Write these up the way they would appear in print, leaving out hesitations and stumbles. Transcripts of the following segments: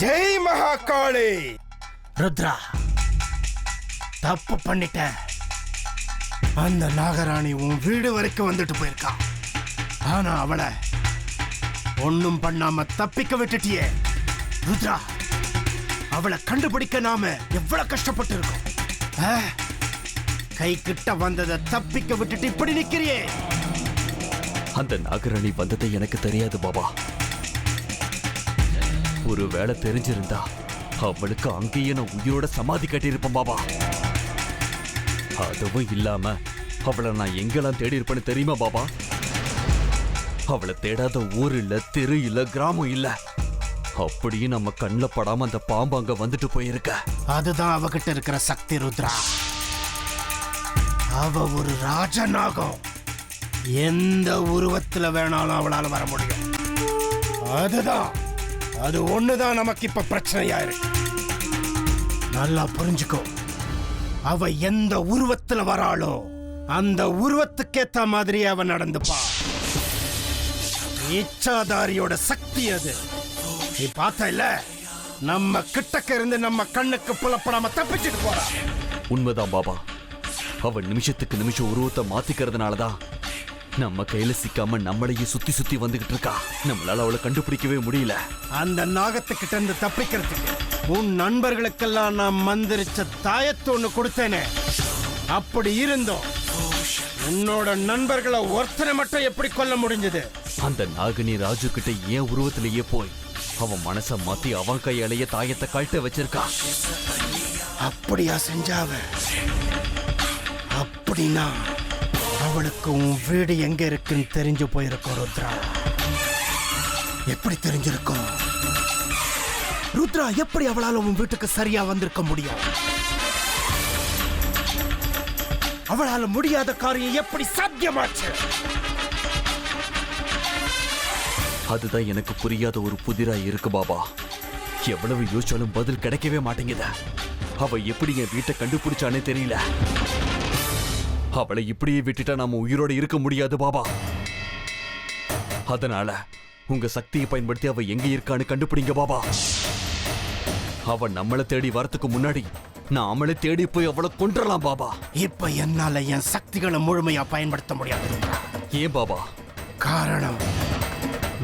ஜெய் மகாகாளி. ருத்ரா, தப்பு பண்ணிட்ட. அந்த நாகராணி உன் வீடு வரைக்கும் வந்துட்டு போயிருக்கா. ஆனா அவளை ஒண்ணும் பண்ணாம தப்பிக்க விட்டுட்டியே. ருத்ரா, அவளை கண்டுபிடிக்க நாம எவ்வளவு கஷ்டப்பட்டு இருக்கோம். கை கிட்ட வந்ததை தப்பிக்க விட்டுட்டு இப்படி நிக்கிறியே. அந்த நாகராணி வந்ததை எனக்கு தெரியாது பாபா. ஒரு வேளை தெரிஞ்சிருந்தா அவளுக்கு அங்கேயே நான் உயிரோட சமாதி கட்டியிருப்பேன் பாபா. அதுவும் இல்லாம அவளை நான் எங்கெல்லாம் தேடி இருப்பேன்னு தெரியுமா பாபா? அவளை தேடாத ஊர் இல்ல, தெரு இல்ல, கிராமம் இல்ல. அப்படியே நம்ம கண்ணில் படாம அந்த பாம்பு அங்க வந்துட்டு போயிருக்க. அதுதான் அவகிட்ட இருக்கிற சக்தி ருத்ரா. அவ ஒரு ராஜநாகம். எந்த உருவத்துல வேணாலும் அவளால வர முடியும். அது ஒண்ணுதான் நமக்கு இப்ப பிரச்சனையா இருக்கு. நல்லா புரிஞ்சுக்கோ. அவ எந்த உருவத்துல வராளோ அந்த உருவத்துக்கேத்த மாதிரி அவ நடந்துப்பா. இச்சாதாரியோட சக்தி அது. நீ பார்த்த இல்ல, நம்ம கிட்டக்க இருந்து நம்ம கண்ணுக்கு புலப்படாம தப்பிச்சுட்டு போறா. உண்மைதான் பாபா. அவ நிமிஷத்துக்கு நிமிஷம் உருவத்தை மாத்திக்கிறதுனாலதான் நம்ம கையில சிக்காம நம்மளையே சுத்தி சுத்தி வந்துகிட்டு இருக்கா. நம்மளால அவளை கண்டுபிடிக்கவே முடியல. அந்த நாகத்துக்கிட்ட இருந்து தப்பிக்கிறதுக்கு உன் நண்பர்களுக்கெல்லாம் நான் மந்திரிச்ச தாயத்து ஒண்ணு கொடுத்தேனே. அப்படி இருந்தோம் உன்னோட நண்பர்களை ஒருத்தனை மட்டும் எப்படி கொல்ல முடிஞ்சது? அந்த நாகினி ராஜு கிட்ட ஏன் உருவத்திலேயே போய் அவன் மனச மாத்தி அவன் கையாலேயே தாயத்தை கழட்ட வச்சிருக்கா. அப்படியா செஞ்சாவ? அப்படின்னா அவளுக்கு உன் வீடு எங்க இருக்குன்னு தெரிஞ்சு போயிருக்கும் ருத்ரா. எப்படி தெரிஞ்சிருக்கும்? ருத்ரா, எப்படி அவளால உன் வீட்டுக்கு சரியா வந்திருக்க முடியும்? அவளால முடியாத காரியம் எப்படி சாத்தியமாச்சு? அதுதான் எனக்கு புரியாத ஒரு புதிரா இருக்கு பாபா. எவ்வளவு யோசிச்சாலும் பதில் கிடைக்கவே மாட்டேங்குது. அவ எப்படி என் வீட்டை கண்டுபிடிச்சானே தெரியல. அவளை இப்படியே விட்டுட்டா நாம உயிரோட இருக்க முடியாது பாபா. அதனால உங்க சக்தியை பயன்படுத்தி அவ எங்க இருக்கான்னு கண்டுபிடிங்க பாபா. அவ நம்மளை தேடி வரத்துக்கு முன்னாடி நாமளே தேடி போய் அவளை கொன்றலாம் பாபா. இப்ப என்னால என் சக்திகளை முழுமையா பயன்படுத்த முடியாது. ஏன் பாபா? காரணம்,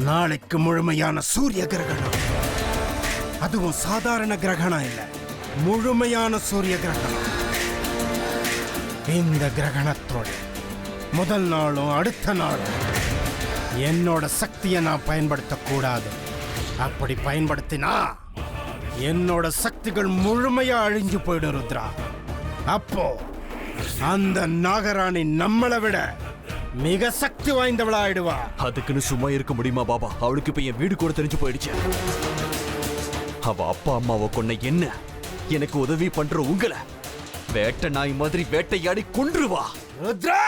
நாளைக்கு முழுமையான சூரிய கிரகணம். அதுவும் சாதாரண கிரகணம் இல்ல, முழுமையான சூரிய கிரகணம். இந்த கிரகணத்தோட முதல் நாளும் அடுத்த நாளும் என்னோட சக்தியை நான் பயன்படுத்தக்கூடாது. அப்படி பயன்படுத்தினா என்னோட சக்திகள் முழுமையா அழிஞ்சு போயிடும் ருத்ரா. அப்போ அந்த நாகராணி நம்மளை விட மிக சக்தி வாய்ந்தவளா ஆயிடுவா. அதுக்குன்னு சும்மா இருக்க முடியுமா பாபா? அவளுக்கு இப்ப என் வீடு கூட தெரிஞ்சு போயிடுச்சு. அவ அப்பா அம்மாவை கொன்ன என்ன எனக்கு உதவி பண்ற உங்களை வேட்டை நாய் மாதிரி வேட்டையாடி கொன்றுவா. ருத்ரா,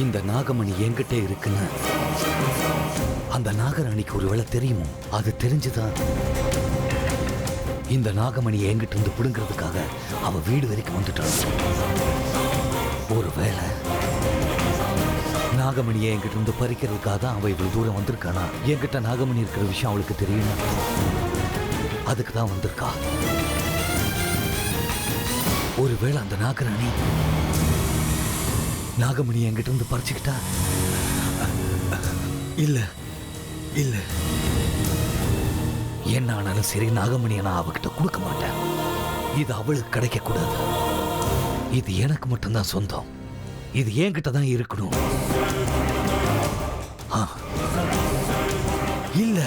இந்த நாகமணி என்கிட்ட இருக்குன்னு அந்த நாகராணிக்கு ஒருவேளை தெரியுமோ? அது தெரிஞ்சுதான் இந்த நாகமணி என்கிட்ட இருந்து பிடுங்கிறதுக்காக அவ வீடு வரைக்கும் வந்துட்டாள். ஒருவேளை நாகமணியை என்கிட்ட இருந்து பறிக்கிறதுக்காக தான் அவ இவ்வளவு தூரம் வந்திருக்கானா? என்கிட்ட நாகமணி இருக்கிற விஷயம் அவளுக்கு தெரியும். அதுக்கு தான் வந்திருக்கா. ஒருவேளை அந்த நாகராணி நாகமணி என்கிட்ட இருந்து பறிச்சுக்கிட்டா? இல்ல இல்ல, என்ன ஆனாலும் சரி நாகமணியை நான் அவகிட்ட கொடுக்க மாட்டேன். இது அவளுக்கு கிடைக்க கூடாது. இது எனக்கு மட்டும்தான் சொந்தம். இது என்கிட்ட தான் இருக்கணும். இல்ல,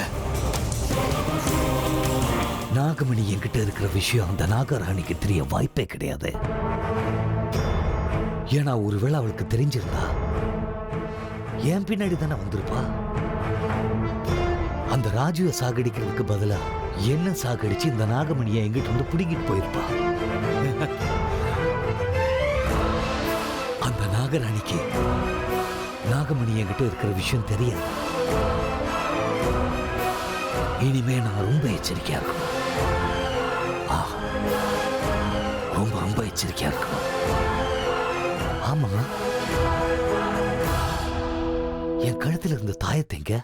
நாகமணி என்கிட்ட இருக்கிற விஷயம் அந்த நாகராணிக்கு தெரிய வாய்ப்பே கிடையாது. ஏன்னா ஒருவேளை அவளுக்கு தெரிஞ்சிருந்தா என் பின்னாடி தானே வந்திருப்பா. அந்த ராஜுவை சாகடிக்கிறதுக்கு பதிலா என்ன சாகடிச்சு இந்த நாகமணியை எங்கிட்ட வந்து பிடிங்கிட்டு போயிருப்பா. அந்த நாகராணிக்கு நாகமணி என்கிட்ட இருக்கிற விஷயம் தெரியாது. இனிமே நான் ரொம்ப எச்சரிக்கையா இருக்கணும். ரொம்ப ரொம்ப எச்சரிக்கையா இருக்கணும். ஆமா, என் கழுத்துல இருந்த தாயத்தைங்க.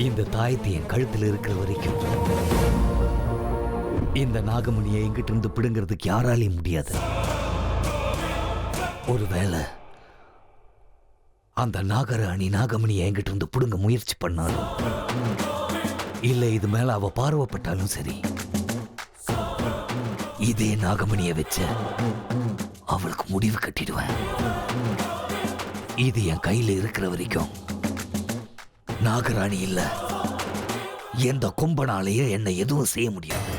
இந்த தாயத்தை என் கழுத்துல இருக்கிற வரைக்கும் இந்த நாகமணியை என்கிட்ட இருந்து பிடுங்கிறதுக்கு யாராலையும் முடியாது. ஒருவேளை அந்த நாகராணி நாகமணியை என்கிட்ட இருந்து பிடுங்க முயற்சி பண்ணாலும், இல்ல இது மேல அவ பார்வைப்பட்டாலும் சரி, இதே நாகமணியை வச்சு அவளுக்கு முடிவு கட்டிடுவேன். இது என் கையில இருக்கிற வரைக்கும் நாகராணி இல்ல, எந்த கொம்பனாலேயே என்னை எதுவும் செய்ய முடியாது.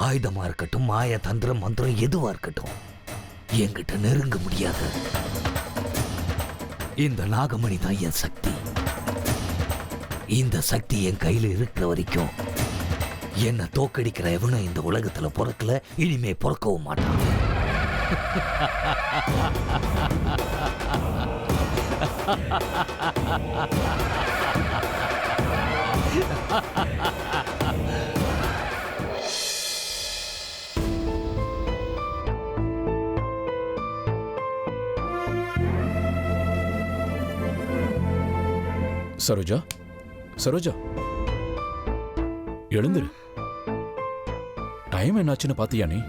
ஆயுதமா இருக்கட்டும், மாய தந்திரம் மந்திரம் எதுவா இருக்கட்டும், என்கிட்ட நெருங்க முடியாது. இந்த நாகமணி தான் என் சக்தி. இந்த சக்தி என் கையில இருக்கிற வரைக்கும் என்னை தோக்கடிக்கிற எவனும் இந்த உலகத்துல பிறக்கல, இனிமே பிறக்கவும் மாட்டான். சரோஜா, சரோஜா, எழுந்துரு. டைம் என்னாச்சுன்னு பாத்தியா நீ?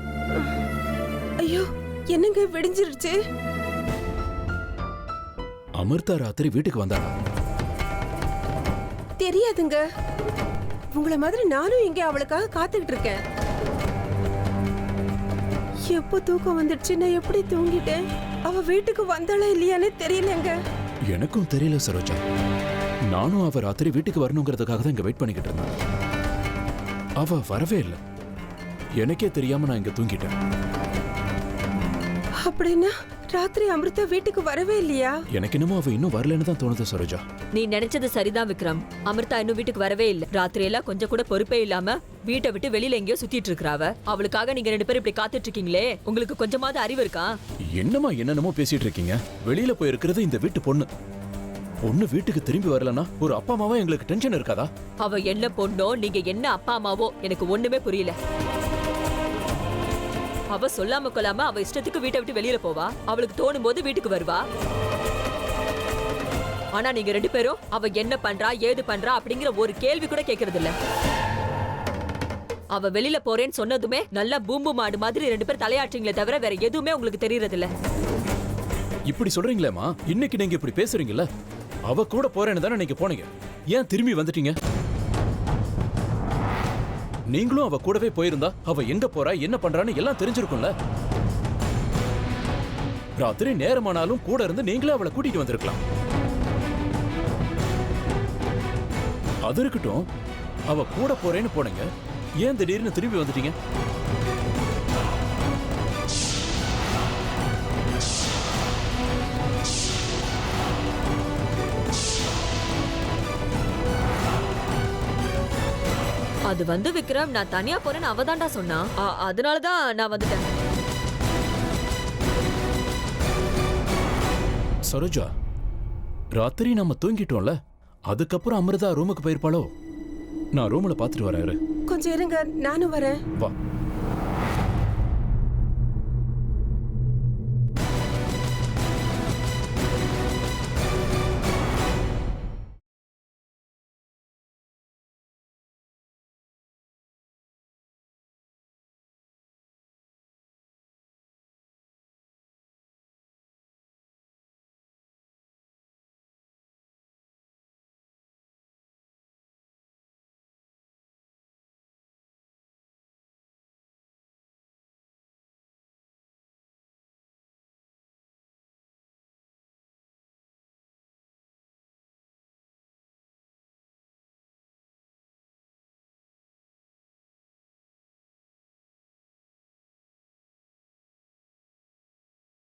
ஐயோ, என்னங்க விடிஞ்சிருச்சு? அமிர்தா ராத்திரி வீட்டுக்கு வந்தாளா? தெரியாதுங்க. உங்கள மாதிரி நானும் இங்க அவளுக்காக காத்துக்கிட்டு இருக்கேன். எப்போ தூக்கம் வந்துடுச்சு, நான் எப்படி தூங்கிட்டேன்? அவ வீட்டுக்கு வந்தாளா இல்லையான்னு தெரியலங்க. எனக்கும் தெரியல சரோஜா. நானும் அவ ராத்திரி வீட்டுக்கு வரணுங்கிறதுக்காக தான் இங்க வெயிட் பண்ணிக்கிட்டு இருந்தேன். அவ வரவே இல்லை. எனக்கே தெரியாம நான் இங்க தூங்கிட்டேன். அப்படின்னா ராத்திரி அமிர்தா வீட்டுக்கு வரவே இல்லையா? எனக்கு என்னமோ அவ இன்னும் வரலன்னு தான் தோணுது சரோஜா. நீ நினைச்சது சரிதான் விக்ரம். அமிர்தா இன்னும் வீட்டுக்கு வரவே இல்ல. ராத்திரி எல்லாம் கொஞ்சம் கூட பொறுப்பே இல்லாம வீட்டை விட்டு வெளியில எங்கேயோ சுத்திட்டு இருக்கறாவ. அவளுக்காக நீங்க 2 பேரும் இப்படி காத்துட்டு இருக்கீங்களே, உங்களுக்கு கொஞ்சமாவது அறிவு இருக்கா? என்னமா என்னென்னமோ பேசிட்டு இருக்கீங்க? வெளியில போய் இருக்கிறது இந்த வீட்டு பொண்ணு. பொண்ணு வீட்டுக்கு திரும்பி வரலன்னா ஒரு அப்பா அம்மாவா எங்களுக்கு டென்ஷன் இருக்காதா? அவ என்ன பொண்ணோ, நீங்க என்ன அப்பா அம்மாவோ எனக்கு ஒண்ணுமே புரியல. அவ சொல்லாம கொள்ளாம அவ இஷ்டத்துக்கு வீட்டை விட்டு வெளியில போவா. அவளுக்கு தோணும் போது வீட்டுக்கு வருவா. ஆனா நீங்க 2 பேரும் அவ என்ன பண்றா ஏது பண்றா அப்படிங்கிற ஒரு கேள்வி கூட கேக்குறது இல்ல. அவ வெளியில போறேன்னு சொன்னதுமே நல்லா பூம்பு மாடு மாதிரி 2 பேர் தலையாட்டுறீங்களே தவிர வேற எதுவுமே உங்களுக்கு தெரியறது இல்ல. இப்படி சொல்றீங்களேமா? இன்னைக்கு நீங்க இப்படி பேசுறீங்கல்ல, அவ கூட போறேன்னு தானே நீங்க போனீங்க. ஏன் திரும்பி வந்துட்டீங்க? நீங்களும் அவ கூடவே போயிருந்தா அவ எங்க போறா என்ன பண்றான்னு எல்லாம் தெரிஞ்சிருக்கும்ல. ராத்திரி நேரமானாலும் கூட இருந்து நீங்களே அவளை கூட்டிட்டு வந்திருக்கலாம். அது இருக்கட்டும், அவ கூட போறேன்னு போனீங்க, ஏன் திடீர்னு திரும்பி வந்துட்டீங்க? அது வந்து விக்ரம், நான் தனியா போறேன்னு அவதான்டா சொன்னா. அதனாலதான் நான் வந்துட்டேன். சரோஜா, ராத்திரி நம்ம தூங்கிட்டோம்ல, அதுக்கப்புறம் அமிர்தா ரூமுக்கு போயிருப்பாளோ? நான் ரூம்ல பாத்துட்டு வரேன். கொஞ்சம் இருங்க, நானும் வரேன். வா.